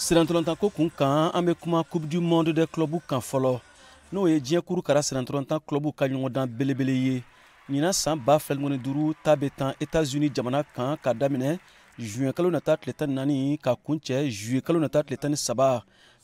Sirantolantan ko kun kan an bɛ kuma Coupe du Monde des clubs kan fɔlɔ n'o ye diɲɛ kuru kara sirantolantan club ka ɲɔgɔndan belebele ye ɲinan san 2025 ta bɛ tan États-Unis jamana kan ka daminɛ juin kalo nata tile 14 ka kuncɛ juillet kalo nata tile 13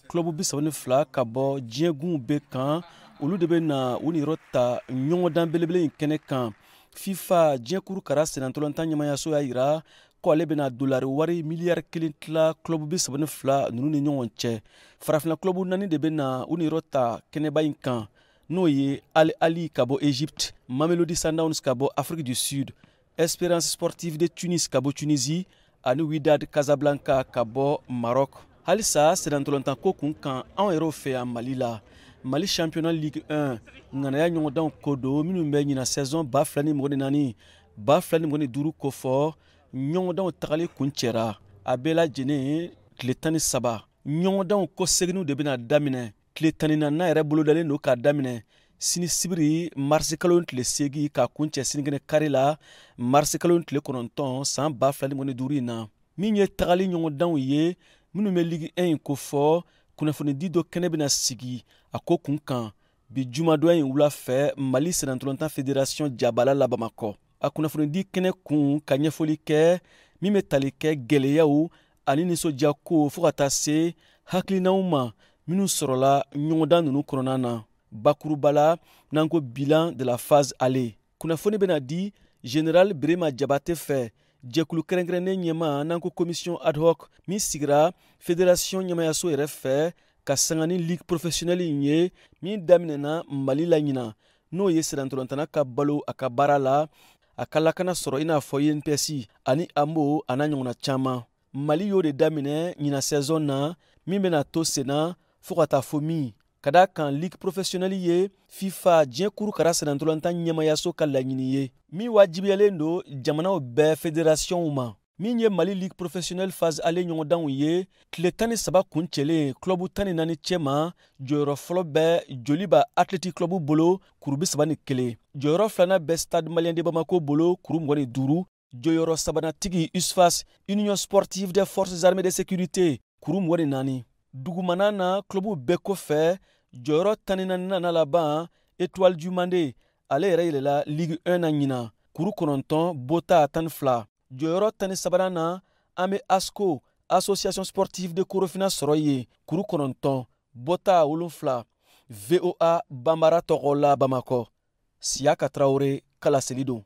club 32 ka bɔ diɲɛ gun bɛɛ kan olu de bɛ na u niyɔrɔ ta ɲɔgɔndan belebele in kɛnɛ kan. FIFA diɲɛ kuru kara sirantolantan ɲɛmayaso y'a jira ko ale bɛna dolari wari miliyari 1 tila club 32 ninnu ni ɲɔgɔn cɛ. Farafina club 4 de bɛna u niyɔrɔ ta kɛnɛba in kan n'o ye Al Ahly ka bɔ Egypte, Mamelodi Sundowns ka bɔ Afrique du Sud, Espérance Sportive de Tunis ka bɔ Tunisie ani Wydad Casablanca ka bɔ Maroc. Halisa sirantolantan ko kun kan anw yɛrɛw fɛ yan Mali la. Mali championnat Ligue 1 ŋanaya ɲɔgɔndanw ko don minnu bɛ ɲina saison 2024 2025 ko fɔ ɲɔgɔndanw tagali kun cɛra a bɛɛ lajɛlen tile 13 ɲɔgɔndanw ko seginw de bɛna daminɛ tile 14 yɛrɛ bolodalen don k'a daminɛ sini sibiri marisi kalo tile 8 ka kun cɛ sinikɛnɛ kari la marisi kalo tile 9 san 2025 in na min ye tagali ɲɔgɔndanw ye minnu bɛ Ligue 1 ko fɔ kunnafonidi dɔ kɛnɛ bɛna sigi a ko kun kan bi jumadonya in wula fɛ Mali Sirantolantan Fédération jabala la Bamakɔ. A kunnafonidi kɛnɛ kun ka ɲɛfɔli kɛ min bɛ tali kɛ gɛlɛyaw ani nisɔndiyako fo ka taa se hakilinaw ma minnu sɔrɔla ɲɔgɔndan ninnu kɔnɔna na. Bakuruba la n'an ko bilan de la phase aller. Kunnafoni bɛna di Général Birima Jabate fɛ jɛkulu kɛrɛnkɛrɛnnen ɲɛma n'an ko commission ad hoc min sigira fédération ɲɛmayaso yɛrɛ fɛ ka sanga ni ligue professionnelle in ye min daminɛna Mali la ɲina n'o ye sirantolantana ka balo a ka baara la a ka lakana sɔrɔ i n'a fɔ INPS ani AMO a n'a ɲɔgɔnna caman. Mali y'o de daminɛ ɲina saison na min bɛna to senna fo ka taa fɔ min ka da kan ligue professionnelle ye FIFA diɲɛ kuru kara sirantolantan ɲɛmayaso ka laɲini ye min wajibiyalen don jamanaw bɛɛ fédération ma. Min ye Mali ligue professionnelle phase aller ɲɔgɔndanw ye tile 13 kun cɛlen club 14 cɛma jɔyɔrɔ fɔlɔ bɛ Joliba Athletic Club bolo kuru 31, jɔyɔrɔ filanan bɛ Stade Malien de Bamako bolo kuru 25, jɔyɔrɔ sabanatigi USFAS Union Sportive des Forces Armées de Sécurité kuru 24. Dugumana na club bɛɛ kɔfɛ jɔyɔrɔ 14 laban Étoile du Mandé ale yɛrɛ yɛlɛla Ligue 1 na ɲina kuru 9 Bota 12. Jɔyɔrɔ 13 na an bɛ ASCO Association Sportive de Korofina sɔrɔ ye kuru 9 Bota 7. VOA Bambara tɔgɔ la Bamakɔ. Siyaka Traoré, Kala Selido.